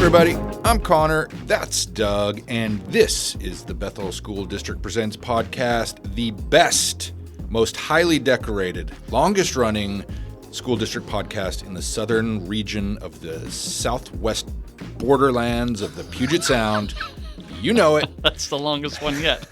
everybody, I'm Connor, that's Doug, and this is the Bethel School District Presents podcast, the best, most highly decorated, longest running school district podcast in the southern region of the southwest borderlands of the Puget Sound. You know it. That's the longest one yet.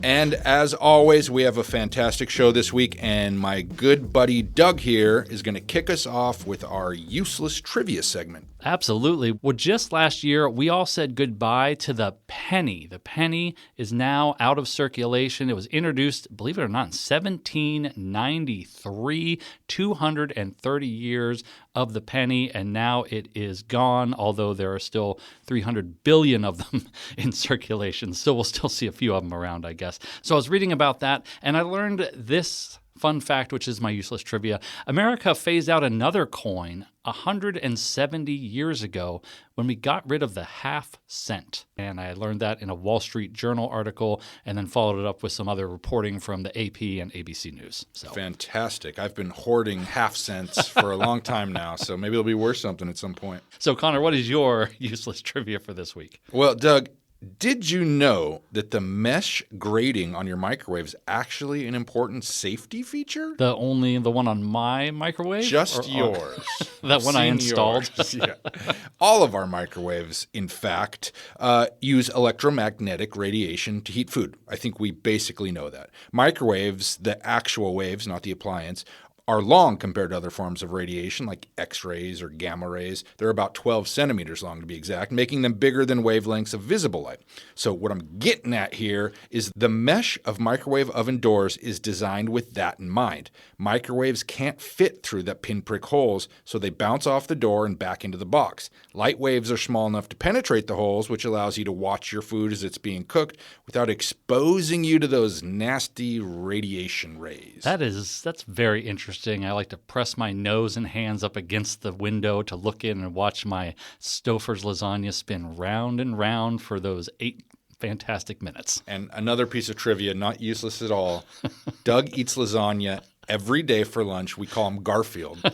And as always, we have a fantastic show this week, and my good buddy Doug here is going to kick us off with our useless trivia segment. Absolutely. Well, just last year, we all said goodbye to the penny. The penny is now out of circulation. It was introduced, believe it or not, in 1793, 230 years of the penny, and now it is gone, although there are still 300 billion of them in circulation. So we'll still see a few of them around, I guess. So I was reading about that, and I learned this fun fact, which is my useless trivia. America phased out another coin 170 years ago when we got rid of the half cent. And I learned that in a Wall Street Journal article and then followed it up with some other reporting from the AP and ABC News. So fantastic. I've been hoarding half cents for a long time now, so maybe it'll be worth something at some point. So, Connor, what is your useless trivia for this week? Well, Doug, did you know that the mesh grating on your microwave is actually an important safety feature? The one on my microwave? Just yours. That one I installed? Yeah. All of our microwaves, in fact, use electromagnetic radiation to heat food. I think we basically know that. Microwaves, the actual waves, not the appliance, are long compared to other forms of radiation like X-rays or gamma rays. They're about 12 centimeters long to be exact, making them bigger than wavelengths of visible light. So what I'm getting at here is the mesh of microwave oven doors is designed with that in mind. Microwaves can't fit through the pinprick holes, so they bounce off the door and back into the box. Light waves are small enough to penetrate the holes, which allows you to watch your food as it's being cooked without exposing you to those nasty radiation rays. That's very interesting. I like to press my nose and hands up against the window to look in and watch my Stouffer's lasagna spin round and round for those 8 fantastic minutes. And another piece of trivia, not useless at all, Doug eats lasagna every day for lunch. We call him Garfield.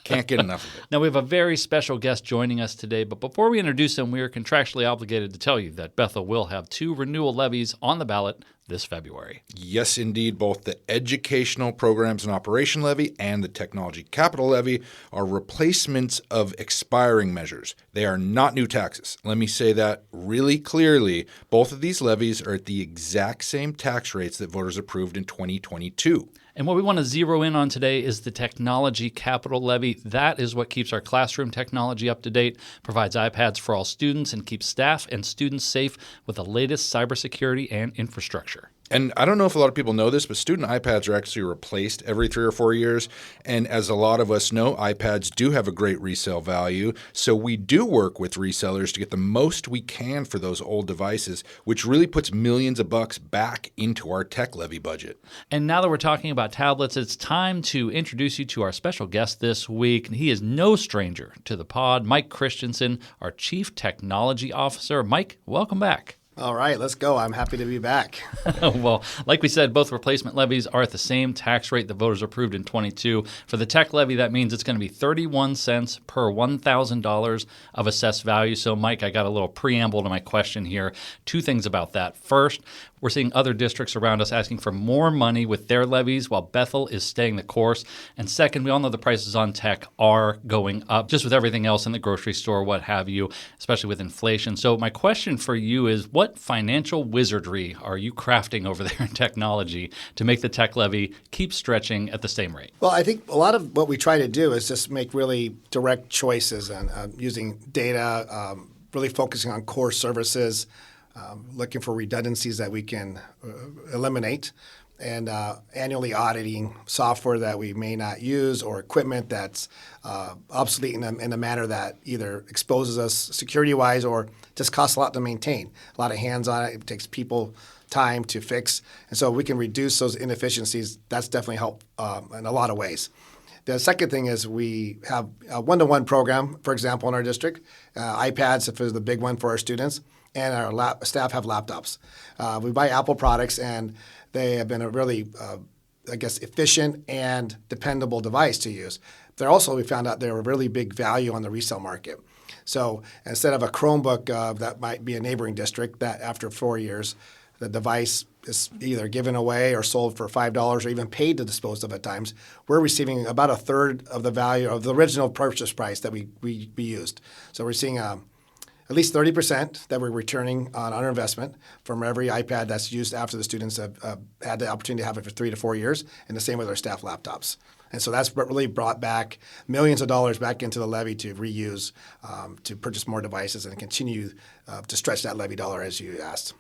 Can't get enough of it. Now, we have a very special guest joining us today, but before we introduce him, we are contractually obligated to tell you that Bethel will have 2 renewal levies on the ballot this February. Yes, indeed. Both the Educational Programs and Operation Levy and the Technology Capital Levy are replacements of expiring measures. They are not new taxes. Let me say that really clearly. Both of these levies are at the exact same tax rates that voters approved in 2022. And what we want to zero in on today is the Technology Capital Levy. That is what keeps our classroom technology up to date, provides iPads for all students, and keeps staff and students safe with the latest cybersecurity and infrastructure. And I don't know if a lot of people know this, but student iPads are actually replaced every 3 or 4 years. And as a lot of us know, iPads do have a great resale value. So we do work with resellers to get the most we can for those old devices, which really puts millions of bucks back into our tech levy budget. And now that we're talking about tablets, it's time to introduce you to our special guest this week. He is no stranger to the pod, Mike Christensen, our Chief Technology Officer. Mike, welcome back. All right, let's go. I'm happy to be back. Well, like we said, both replacement levies are at the same tax rate the voters approved in 22. For the tech levy, that means it's going to be 31 cents per $1,000 of assessed value. So, Mike, I got a little preamble to my question here. 2 things about that. First, we're seeing other districts around us asking for more money with their levies while Bethel is staying the course. And second, we all know the prices on tech are going up, just with everything else in the grocery store, what have you, especially with inflation. So my question for you is, what financial wizardry are you crafting over there in technology to make the tech levy keep stretching at the same rate? Well, I think a lot of what we try to do is just make really direct choices and using data, really focusing on core services, looking for redundancies that we can eliminate, and annually auditing software that we may not use or equipment that's obsolete in a manner that either exposes us security-wise or just costs a lot to maintain. A lot of hands on it. It takes people time to fix. And so we can reduce those inefficiencies. That's definitely helped in a lot of ways. The second thing is we have a one-to-one program, for example, in our district. iPads is the big one for our students, and our staff have laptops. We buy Apple products, and they have been a really, efficient and dependable device to use. We found out they're a really big value on the resale market. So instead of a Chromebook that might be a neighboring district, that after 4 years, the device is either given away or sold for $5 or even paid to dispose of at times, we're receiving about a third of the value of the original purchase price that we used. So we're seeing at least 30% that we're returning on our investment from every iPad that's used after the students have had the opportunity to have it for 3 to 4 years, and the same with our staff laptops. And so that's what really brought back millions of dollars back into the levy to reuse, to purchase more devices and continue to stretch that levy dollar as you asked.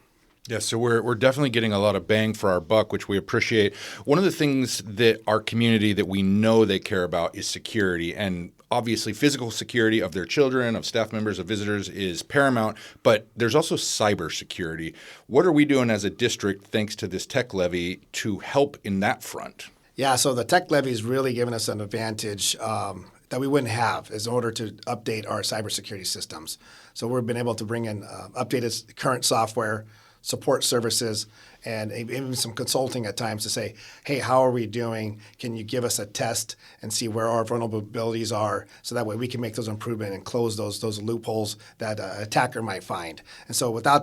Yeah, so we're definitely getting a lot of bang for our buck, which we appreciate. One of the things that our community that we know they care about is security, and obviously physical security of their children, of staff members, of visitors is paramount, but there's also cybersecurity. What are we doing as a district, thanks to this tech levy, to help in that front? Yeah, so the tech levy has really given us an advantage that we wouldn't have is in order to update our cybersecurity systems. So we've been able to bring in updated current software, support services, and even some consulting at times to say, hey, how are we doing? Can you give us a test and see where our vulnerabilities are so that way we can make those improvements and close those loopholes that an attacker might find. And so without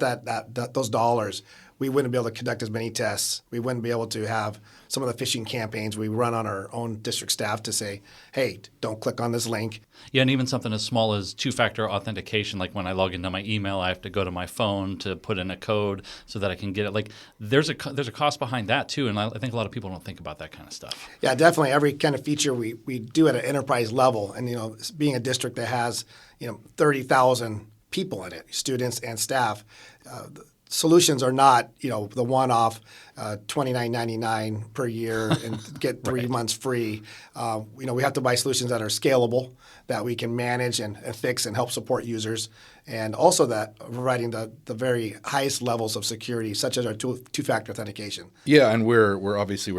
those dollars, we wouldn't be able to conduct as many tests. We wouldn't be able to have some of the phishing campaigns we run on our own district staff to say, hey, don't click on this link. Yeah, and even something as small as two-factor authentication, like when I log into my email, I have to go to my phone to put in a code so that I can get it. Like there's a cost behind that too, and I think a lot of people don't think about that kind of stuff. Yeah, definitely. Every kind of feature we do at an enterprise level, and being a district that has 30,000 people in it, students and staff. Solutions are not, the one-off $29.99 per year and get 3 months free. We have to buy solutions that are scalable, that we can manage and fix and help support users, and also that providing the very highest levels of security, such as our two-factor authentication. Yeah, and we're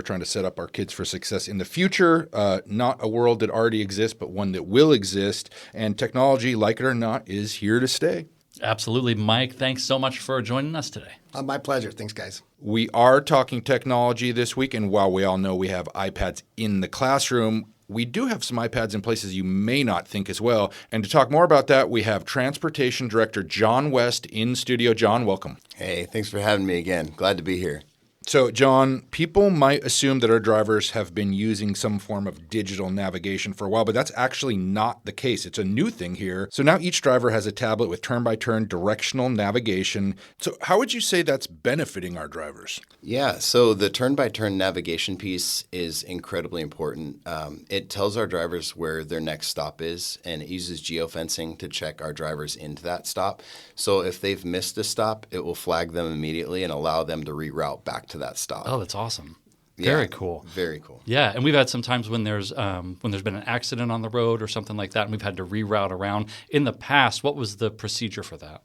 trying to set up our kids for success in the future, not a world that already exists, but one that will exist. And technology, like it or not, is here to stay. Absolutely. Mike, thanks so much for joining us today. My pleasure. Thanks, guys. We are talking technology this week, and while we all know we have iPads in the classroom, we do have some iPads in places you may not think as well. And to talk more about that, we have Transportation Director John West in studio. John, welcome. Hey, thanks for having me again. Glad to be here. So, John, people might assume that our drivers have been using some form of digital navigation for a while, but that's actually not the case. It's a new thing here. So now each driver has a tablet with turn-by-turn directional navigation. So how would you say that's benefiting our drivers? Yeah, so the turn-by-turn navigation piece is incredibly important. It tells our drivers where their next stop is, and it uses geofencing to check our drivers into that stop. So if they've missed a stop, it will flag them immediately and allow them to reroute back to that stop. Oh, that's awesome. Very Yeah, cool. Very cool. Yeah, and we've had some times when there's been an accident on the road or something like that, and we've had to reroute around. In the past, what was the procedure for that?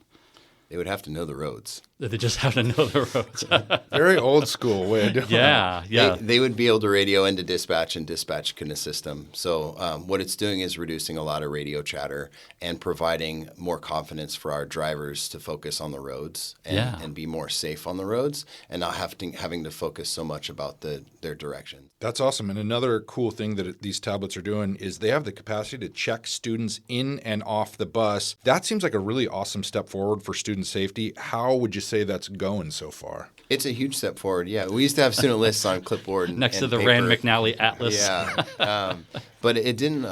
They would have to know the roads. They just have to know the roads. Very old school way of doing it. Yeah. They would be able to radio into dispatch, and dispatch can assist them. So what it's doing is reducing a lot of radio chatter and providing more confidence for our drivers to focus on the roads and be more safe on the roads and not having to focus so much about their direction. That's awesome. And another cool thing that these tablets are doing is they have the capacity to check students in and off the bus. That seems like a really awesome step forward for student safety. How would you say that's going so far? It's a huge step forward. Yeah, we used to have student lists on clipboard Next to and the paper. Rand McNally Atlas. Yeah, but it didn't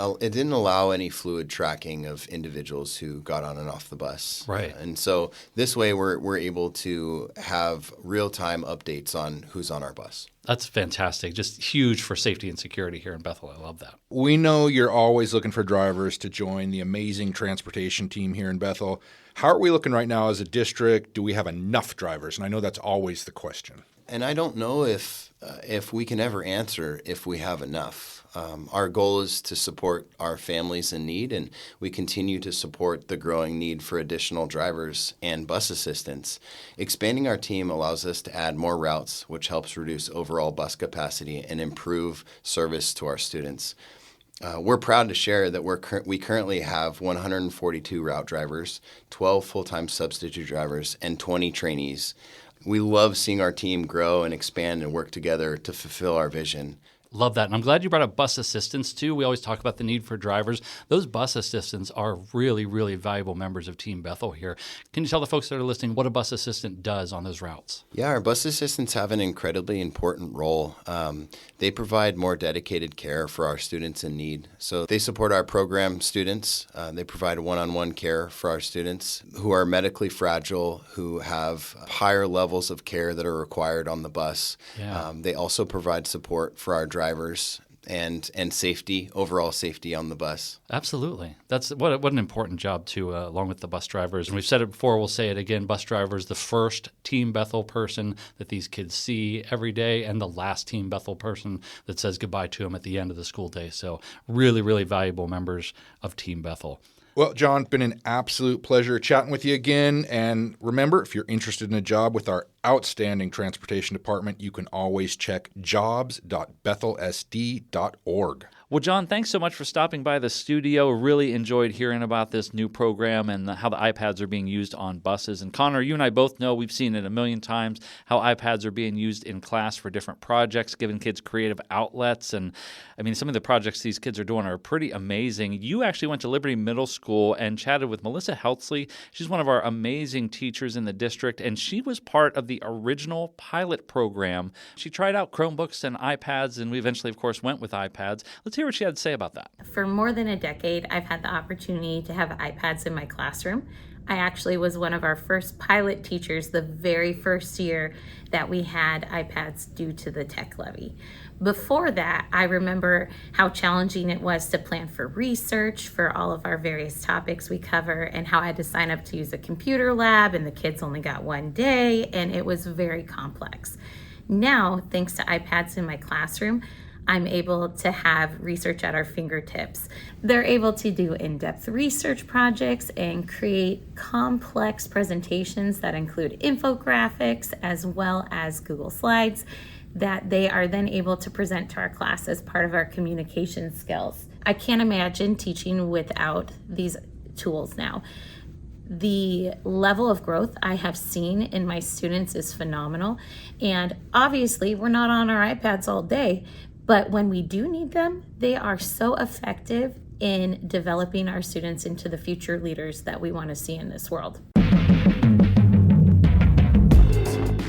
allow any fluid tracking of individuals who got on and off the bus. Right. And so this way we're able to have real-time updates on who's on our bus. That's fantastic. Just huge for safety and security here in Bethel. I love that. We know you're always looking for drivers to join the amazing transportation team here in Bethel. How are we looking right now as a district? Do we have enough drivers? And I know that's always the question. And I don't know if we can ever answer if we have enough. Our goal is to support our families in need, and we continue to support the growing need for additional drivers and bus assistants. Expanding our team allows us to add more routes, which helps reduce overall bus capacity and improve service to our students. We're proud to share that we currently have 142 route drivers, 12 full-time substitute drivers, and 20 trainees. We love seeing our team grow and expand and work together to fulfill our vision. Love that. And I'm glad you brought up bus assistants too. We always talk about the need for drivers. Those bus assistants are really, really valuable members of Team Bethel here. Can you tell the folks that are listening what a bus assistant does on those routes? Yeah, our bus assistants have an incredibly important role. They provide more dedicated care for our students in need. So they support our program students. They provide one-on-one care for our students who are medically fragile, who have higher levels of care that are required on the bus. Yeah. They also provide support for our drivers and safety, overall safety on the bus. Absolutely. That's what an important job too, along with the bus drivers. And we've said it before, we'll say it again, bus drivers, the first Team Bethel person that these kids see every day and the last Team Bethel person that says goodbye to them at the end of the school day. So really, really valuable members of Team Bethel. Well, John, been an absolute pleasure chatting with you again. And remember, if you're interested in a job with our outstanding transportation department, you can always check jobs.bethelsd.org. Well, John, thanks so much for stopping by the studio. Really enjoyed hearing about this new program and how the iPads are being used on buses. And Connor, you and I both know, we've seen it a million times, how iPads are being used in class for different projects, giving kids creative outlets. And I mean, some of the projects these kids are doing are pretty amazing. You actually went to Liberty Middle School and chatted with Melissa Heltzley. She's one of our amazing teachers in the district, and she was part of the original pilot program. She tried out Chromebooks and iPads, and we eventually, of course, went with iPads. Let's hear what she had to say about that. For more than a decade, I've had the opportunity to have iPads in my classroom. I actually was one of our first pilot teachers the very first year that we had iPads due to the tech levy. Before that, I remember how challenging it was to plan for research for all of our various topics we cover, and how I had to sign up to use a computer lab, and the kids only got one day, and it was very complex. Now, thanks to iPads in my classroom, I'm able to have research at our fingertips. They're able to do in-depth research projects and create complex presentations that include infographics as well as Google Slides that they are then able to present to our class as part of our communication skills. I can't imagine teaching without these tools now. The level of growth I have seen in my students is phenomenal. And obviously, we're not on our iPads all day, but when we do need them, they are so effective in developing our students into the future leaders that we want to see in this world.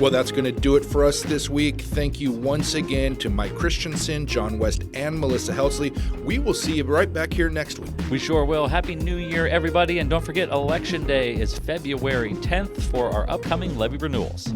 Well, that's going to do it for us this week. Thank you once again to Mike Christensen, John West, and Melissa Heltzley. We will see you right back here next week. We sure will. Happy New Year, everybody. And don't forget, Election Day is February 10th for our upcoming levy renewals.